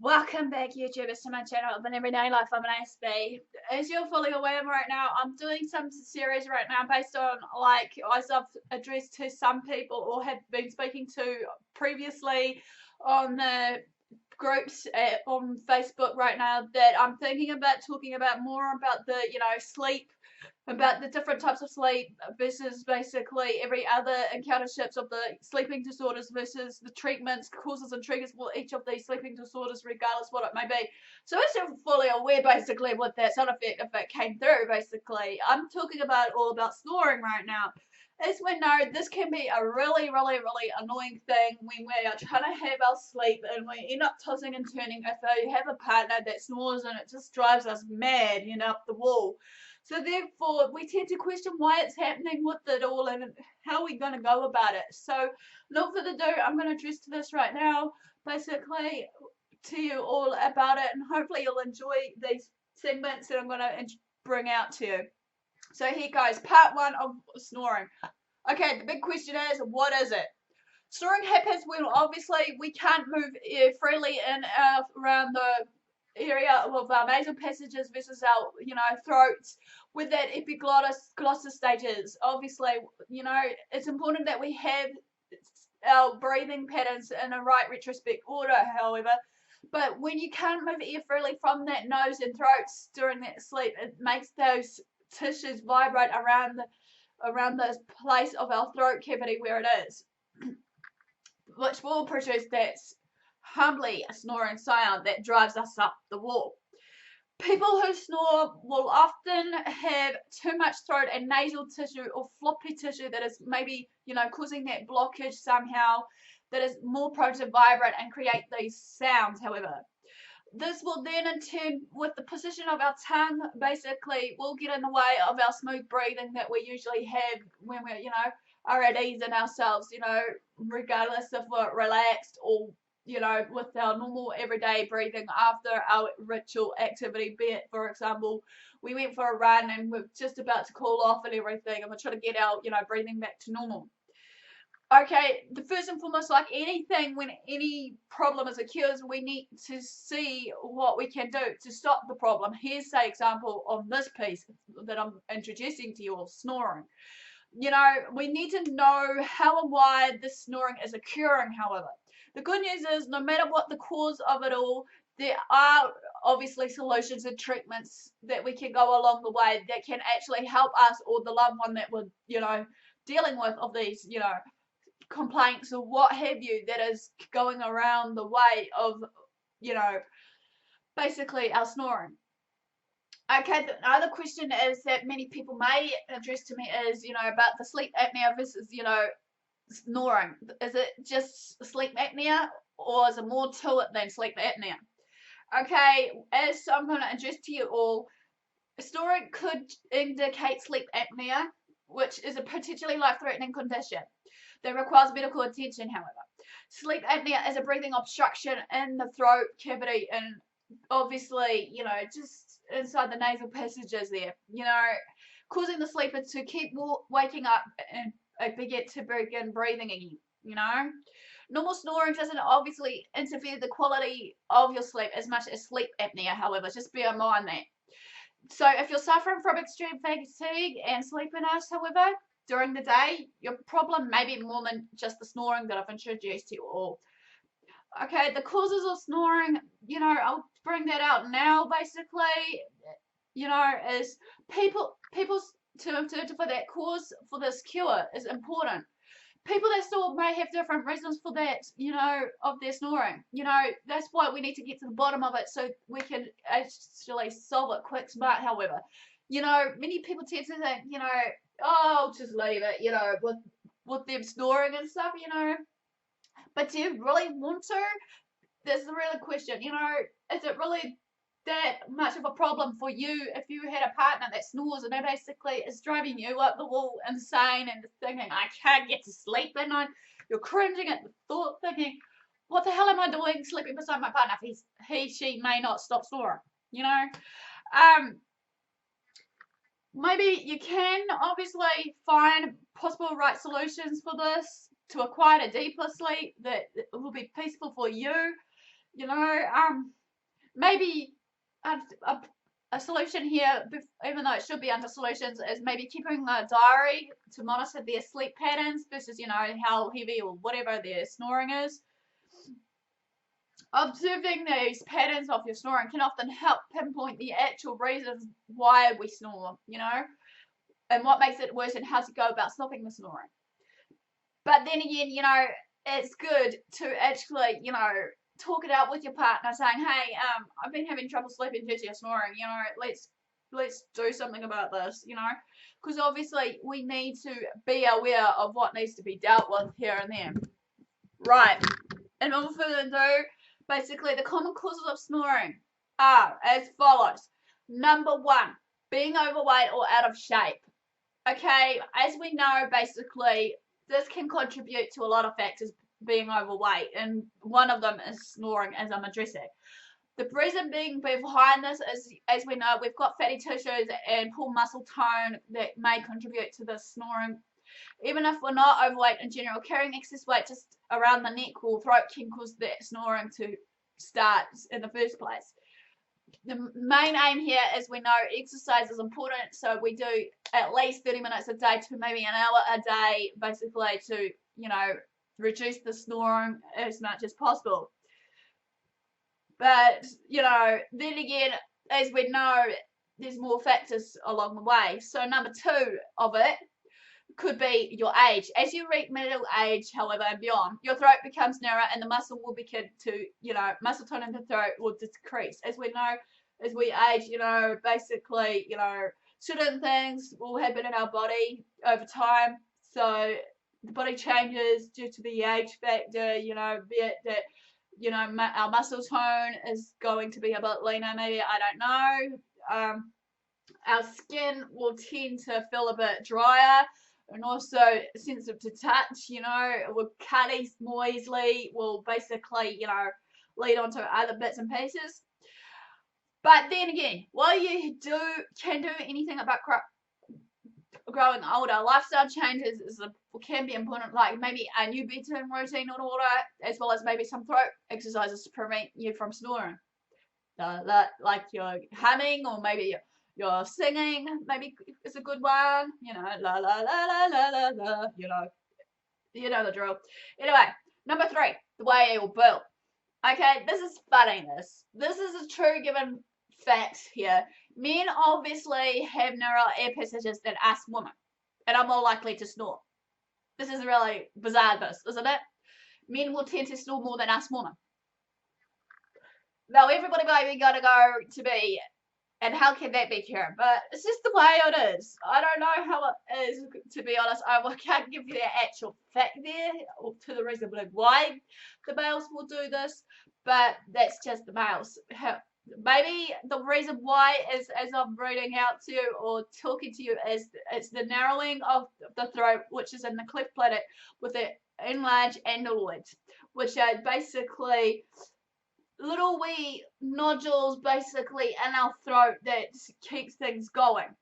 Welcome back, YouTubers, to my channel of an Everyday Life. I'm an Aspie. As you're fully aware right now, I'm doing some series right now based on, like, as I've addressed to some people or have been speaking to previously on the groups on Facebook right now, that I'm thinking about talking about more about the, sleep, about the different types of sleep versus basically every other encounters of the sleeping disorders versus the treatments, causes and triggers for each of these sleeping disorders, regardless what it may be. So as you're fully aware basically what that sound effect, if it came through, basically, I'm talking about all about snoring right now. As we know, this can be a really annoying thing when we are trying to have our sleep and we end up tossing and turning if you have a partner that snores, and it just drives us mad, up the wall. So therefore, we tend to question why it's happening with it all and how we're going to go about it. So no further ado, I'm going to address to this right now, basically to you all about it, and hopefully you'll enjoy these segments that I'm going to bring out to you. So here goes, part one of snoring. Okay, the big question is, what is it? Snoring happens when obviously we can't move air freely in around the area of our nasal passages versus our, throats, with that epiglottis stages. Obviously, it's important that we have our breathing patterns in a right retrospect order, however. But when you can't move air freely from that nose and throats during that sleep, it makes those tissues vibrate around the place of our throat cavity where it is, which will produce that humbly snoring sound that drives us up the wall. People who snore will often have too much throat and nasal tissue or floppy tissue that is maybe, causing that blockage somehow, that is more prone to vibrate and create these sounds, however. This will then in turn, with the position of our tongue, basically will get in the way of our smooth breathing that we usually have when we're, are at ease in ourselves, regardless if we're relaxed or, with our normal everyday breathing after our ritual activity, be it, for example, we went for a run and we're just about to cool off and everything, and we're trying to get our, breathing back to normal. Okay, the first and foremost, like anything, when any problem is occurs, we need to see what we can do to stop the problem. Here's an example of this piece that I'm introducing to you all, snoring. We need to know how and why this snoring is occurring, however. The good news is, no matter what the cause of it all, there are obviously solutions and treatments that we can go along the way that can actually help us or the loved one that we're, dealing with of these, complaints or what have you, that is going around the way of, basically our snoring. Okay, the other question is that many people may address to me is, about the sleep apnea versus, snoring. Is it just sleep apnea, or is it more to it than sleep apnea? Okay, as I'm going to address to you all, snoring could indicate sleep apnea, which is a potentially life-threatening condition that requires medical attention, however. Sleep apnea is a breathing obstruction in the throat cavity and obviously, just inside the nasal passages there, causing the sleeper to keep waking up and begin breathing again, Normal snoring doesn't obviously interfere the quality of your sleep as much as sleep apnea, however. Just bear in mind that. So if you're suffering from extreme fatigue and sleepiness, however, during the day, your problem may be more than just the snoring that I've introduced to you all. Okay, the causes of snoring, I'll bring that out now, basically, is people's term for that cause for this cure is important. People that snore may have different reasons for that, of their snoring. That's why we need to get to the bottom of it so we can actually solve it quick, smart, however. Many people tend to think, oh, just leave it, with them snoring and stuff, But do you really want to? That's the real question. Is it really that much of a problem for you if you had a partner that snores and it basically is driving you up the wall insane and thinking, I can't get to sleep at night? You're cringing at the thought, thinking, what the hell am I doing sleeping beside my partner if she may not stop snoring? Maybe you can obviously find possible right solutions for this, to acquire a deeper sleep that will be peaceful for you. You know, maybe a solution here, even though it should be under solutions, is maybe keeping a diary to monitor their sleep patterns versus, you know, how heavy or whatever their snoring is. Observing these patterns of your snoring can often help pinpoint the actual reasons why we snore, you know, and what makes it worse and how to go about stopping the snoring. But then again, you know, it's good to actually, you know, talk it out with your partner, saying, hey, I've been having trouble sleeping due to your snoring, you know, let's do something about this, you know, because obviously we need to be aware of what needs to be dealt with here and there. Right, and without further ado, basically the common causes of snoring are as follows. Number 1, being overweight or out of shape. Okay, as we know, basically, this can contribute to a lot of factors, being overweight, and one of them is snoring, as I'm addressing. The reason being behind this is, as we know, we've got fatty tissues and poor muscle tone that may contribute to the snoring. Even if we're not overweight in general, carrying excess weight just around the neck or throat can cause that snoring to start in the first place. The main aim here, as we know, exercise is important, so we do at least 30 minutes a day to maybe an hour a day, basically to, you know, reduce the snoring as much as possible. But, you know, then again, as we know, there's more factors along the way. So number 2 of it could be your age. As you reach middle age, however, and beyond, your throat becomes narrower and the muscle will begin to, you know, muscle tone in the throat will decrease. As we know, as we age, you know, basically, you know, certain things will happen in our body over time. So the body changes due to the age factor, you know, be it that, you know, our muscle tone is going to be a bit leaner, maybe, I don't know. Our skin will tend to feel a bit drier, and also sensitive to touch, you know, will cut more easily, will basically, you know, lead on to other bits and pieces. But then again, while you can do anything about growing older, lifestyle changes can be important, like maybe a new bedtime routine in order, as well as maybe some throat exercises to prevent you from snoring. Like you're humming, or maybe you're singing, maybe it's a good one, you know, la la la la la la la, you know the drill. Anyway, number 3, the way you're built. Okay, this is funny. This is a true given fact here. Men obviously have narrower air passages than us women, and are more likely to snore. This is really bizarre, isn't it? Men will tend to snore more than us women. Now, everybody maybe gotta go to be, and how can that be, Karen? But it's just the way it is. I don't know how it is, to be honest. I can't give you the actual fact there, or to the reason why the males will do this, but that's just the males. Maybe the reason why is, as I'm reading out to you or talking to you, is it's the narrowing of the throat, which is in the cleft palate with the enlarged adenoids, which are basically little wee nodules basically in our throat that keeps things going.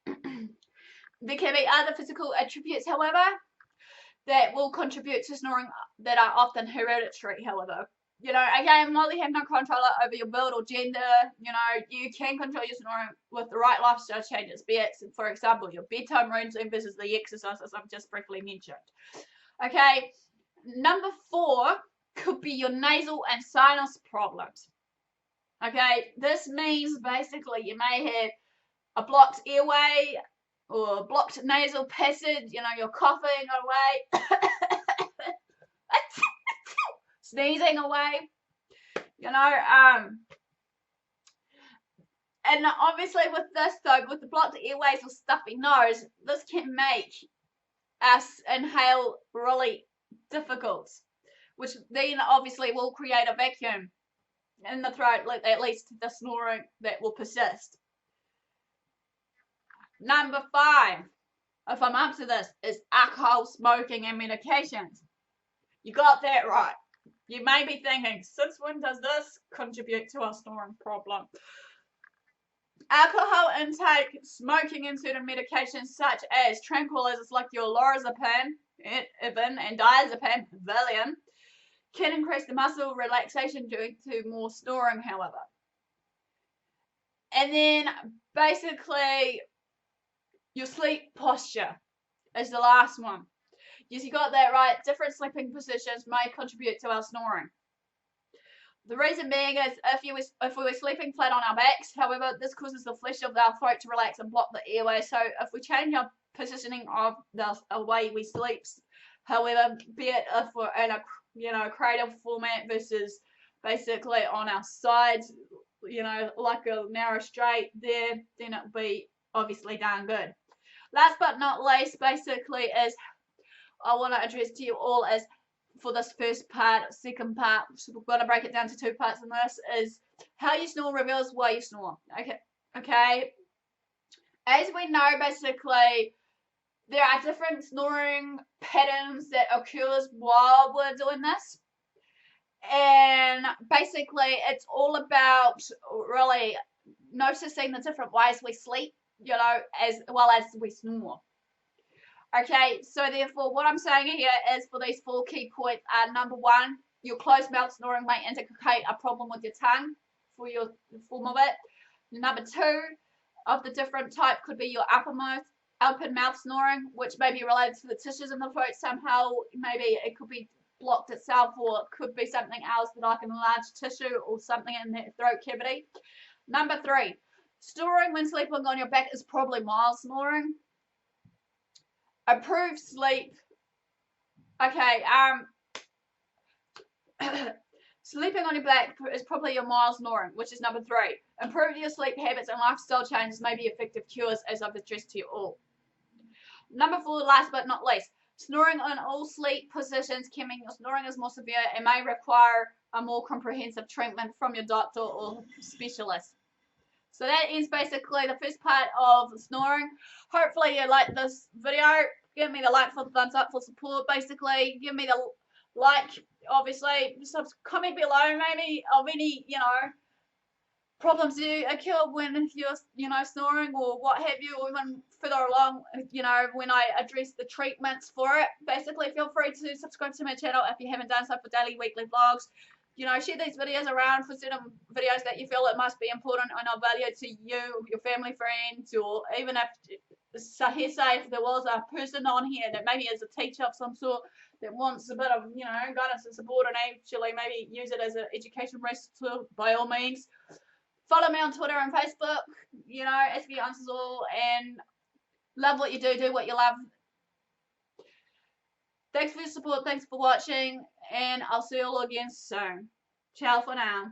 There can be other physical attributes, however, that will contribute to snoring that are often hereditary, however. You know, again, while you have no control over your build or gender, you know, you can control your snoring with the right lifestyle changes, be it, for example, your bedtime routine versus the exercises I've just briefly mentioned. Okay, number 4 could be your nasal and sinus problems. Okay, this means basically you may have a blocked airway or blocked nasal passage, you know, you're coughing away, sneezing away, you know, and obviously with this though, with the blocked airways or stuffy nose, this can make us inhale really difficult, which then obviously will create a vacuum in the throat, at least the snoring that will persist. Number 5, if I'm up to this, is alcohol, smoking, and medications. You got that right. You may be thinking, since when does this contribute to a snoring problem? Alcohol intake, smoking, and certain medications such as tranquilizers like your lorazepam, and diazepam, Valium, can increase the muscle relaxation due to more snoring, however. And then basically your sleep posture is the last one. Yes, you got that right. Different sleeping positions may contribute to our snoring. The reason being is if we were sleeping flat on our backs, however, this causes the flesh of our throat to relax and block the airway. So if we change our positioning of the way we sleep, however, be it if we're in a cradle format versus basically on our sides, like a narrow straight there, then it'll be obviously darn good. Last but not least, basically, is I want to address to you all is for this first part, second part, so we're going to break it down to two parts in this, is how you snore reveals why you snore. Okay. As we know, basically, there are different snoring patterns that occurs while we're doing this. And basically, it's all about really noticing the different ways we sleep, as well as we snore. Okay, so therefore, what I'm saying here is for these 4 key points are: number 1, your closed mouth snoring may indicate a problem with your tongue for your form of it. Number 2 of the different type could be your open mouth snoring, which may be related to the tissues in the throat somehow. Maybe it could be blocked itself, or it could be something else like an enlarged tissue or something in the throat cavity. Number 3, snoring when sleeping on your back is probably mild snoring. Improved sleep. Okay, sleeping on your back is probably your mild snoring, which is number 3. Improve your sleep habits and lifestyle changes may be effective cures, as I've addressed to you all. Number 4, last but not least, snoring on all sleep positions can mean your snoring is more severe and may require a more comprehensive treatment from your doctor or specialist. So that ends basically the first part of snoring. Hopefully you like this video. Give me the like for the thumbs up for support. Basically, give me the like. Obviously, comment below maybe of any problems you occur when you're snoring or what have you, or even further along, when I address the treatments for it. Basically, feel free to subscribe to my channel if you haven't done so for daily, weekly vlogs. Share these videos around for certain videos that you feel it must be important and of value to you, your family, friends, or even if there was a person on here that maybe is a teacher of some sort that wants a bit of, guidance and support, and actually maybe use it as an education resource, by all means. Follow me on Twitter and Facebook, AspieAnswersAll, and love what you do what you love. Thanks for your support, thanks for watching, and I'll see you all again soon. Ciao for now.